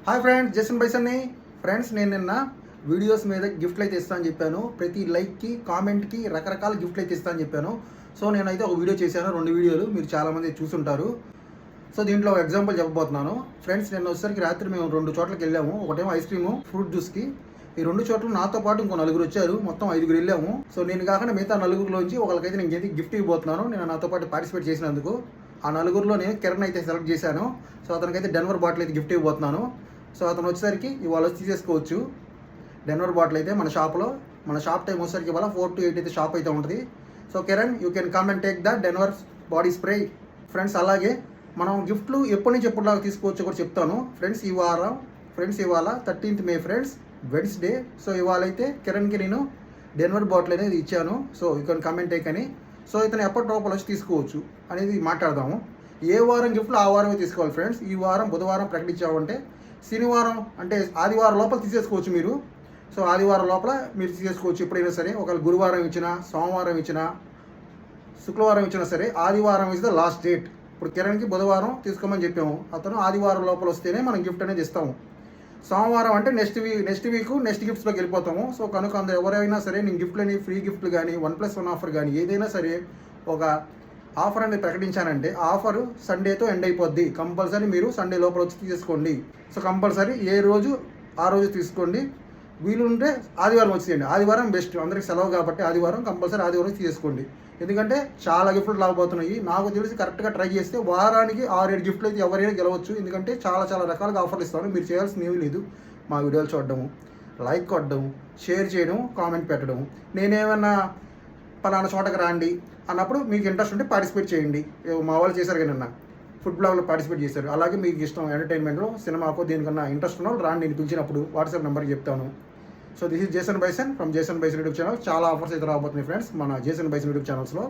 Hi friends, Jason బైసన్ని. Friends, నేను నిన్న వీడియోస్ మీద గిఫ్ట్లు అయితే ఇస్తాను చెప్పాను. ప్రతి లైక్కి కామెంట్కి రకరకాల గిఫ్ట్లు అయితే ఇస్తాను చెప్పాను. సో నేనైతే ఒక వీడియో చేశాను, 2 వీడియోలు మీరు చాలామంది చూసుంటారు. సో దీంట్లో ఒక ఎగ్జాంపుల్ చెప్పబోతున్నాను. ఫ్రెండ్స్, నిన్న వచ్చేసరికి రాత్రి మేము 2 చోట్లకి వెళ్ళాము. ఒకటేమో ఐస్ క్రీము, ఫ్రూట్ జ్యూస్కి. ఈ 2 చోట్ల నాతో పాటు ఇంకో 4 వచ్చారు. మొత్తం 5 వెళ్ళాము. సో నేను కాకుండా మిగతా 4లోంచి ఒకరికైతే నేను గిఫ్ట్ ఇవ్వబోతున్నాను. నేను నాతో పాటు పార్టిసిపేట్ చేసినందుకు. ఆ 4లో నేను కిరణ్ అయితే సెలెక్ట్ చేశాను. సో అతనికైతే డెన్వర్ బాటిల్ అయితే గిఫ్ట్ ఇవ్వబోతున్నాను. సో అతను వచ్చేసరికి ఇవాళ వచ్చి తీసేసుకోవచ్చు. డెన్వర్ బాటిల్ అయితే మన షాప్ టైం వచ్చేసరికి ఇవాళ 4 to 8 అయితే షాప్ అయితే ఉంటుంది. So Kiran, you can come and take the Denver body spray. Friends, అలాగే మనం గిఫ్ట్లు ఎప్పటి నుంచి ఎప్పటిలాగా తీసుకోవచ్చో కూడా చెప్తాను. ఫ్రెండ్స్, ఇవాళ 13th May friends, Wednesday. So ఇవాళ అయితే కిరణ్కి నేను డెన్వర్ బాటిల్ అనేది ఇచ్చాను. So you can come and take అని. సో ఇతను ఎప్పటి లోపల వచ్చి తీసుకోవచ్చు అనేది మాట్లాడదాము. ఏ వారం గిఫ్ట్లు ఆ వారమే తీసుకోవాలి ఫ్రెండ్స్. ఈ వారం బుధవారం ప్రకటించామంటే శనివారం అంటే ఆదివారం లోపల తీసేసుకోవచ్చు మీరు. సో ఆదివారం లోపల మీరు తీసేసుకోవచ్చు ఎప్పుడైనా సరే. ఒకవేళ గురువారం ఇచ్చినా, సోమవారం ఇచ్చినా, శుక్రవారం ఇచ్చినా సరే, ఆదివారం ఇస్ ద లాస్ట్ డేట్. ఇప్పుడు కిరణ్కి బుధవారం తీసుకోమని చెప్పాము. అతను ఆదివారం లోపల వస్తేనే మనం గిఫ్ట్ అనేది ఇస్తాము. సోమవారం అంటే నెక్స్ట్ వీక్ నెక్స్ట్ గిఫ్ట్స్లోకి వెళ్ళిపోతాము. సో కనుక అందరూ ఎవరైనా సరే నేను గిఫ్ట్లని, ఫ్రీ గిఫ్ట్లు కానీ, 1+1 ఆఫర్ కానీ ఏదైనా సరే ఒక ఆఫర్ అనేది ప్రకటించానంటే ఆఫర్ సండేతో ఎండ్ అయిపోద్ది. కంపల్సరీ మీరు సండే లోపల వచ్చి తీసుకోండి. సో కంపల్సరీ ఏ రోజు ఆ రోజు తీసుకోండి. వీలుంటే ఆదివారం వచ్చేయండి. ఆదివారం బెస్ట్, అందరికి సెలవు కాబట్టి ఆదివారం కంపల్సరీ ఆదివారం తీసుకోండి. ఎందుకంటే చాలా గిఫ్ట్లు రాబోతున్నాయి. నాకు తెలిసి కరెక్ట్గా ట్రై చేస్తే వారానికి 6-7 గిఫ్ట్లు అయితే ఎవరైనా గెలవచ్చు. ఎందుకంటే చాలా రకాలుగా ఆఫర్లు ఇస్తాను. మీరు చేయాల్సింది ఏమీ లేదు. మా వీడియోలు చూడడము, లైక్ కొట్టడం, షేర్ చేయడం, కామెంట్ పెట్టడం. నేనేమన్నా పలానా చోటకి రాండి అన్నప్పుడు మీకు ఇంట్రెస్ట్ ఉంటే పార్టిసిపేట్ చేయండి. మా వాళ్ళు చేశారు కానీ నిన్న ఫుడ్ బ్లాగ్లో పార్టిసిపేట్ చేశారు. అలాగే మీకు ఇష్టం ఎంటర్టైన్మెంట్లో, సినిమాకో దేనికన్నా ఇంట్రెస్ట్ ఉన్న వాళ్ళు రాండి. నేను పిలిచినప్పుడు వాట్సాప్ నెంబర్కి చెప్తాను. So this is Jason bison from Jason bison YouTube channel. చాలా ఆఫర్స్ అయితే రాబోతున్నాయి ఫ్రెండ్స్ మన జేసన్ బైసన్ యూట్యూబ్ ఛానల్స్లో.